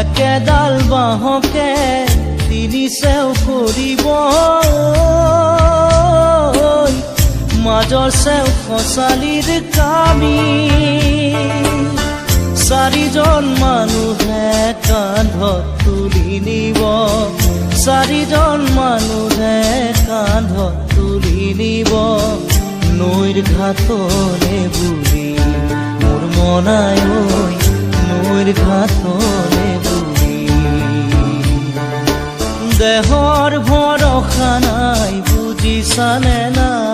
একেডাল বাঁহকে তিনি চেও কৰিব মাজৰ চেও খচালিৰ কামি চাৰিজন মানুহে কান্ধত তুলি নিব চাৰিজন মানুহে কান্ধত তুলি নিব নৈৰ ঘাটলে বুলি মোৰ মনাই ঐ নৈৰ ঘাটলে দেহৰ ভৰসা নাই বুজিছানে না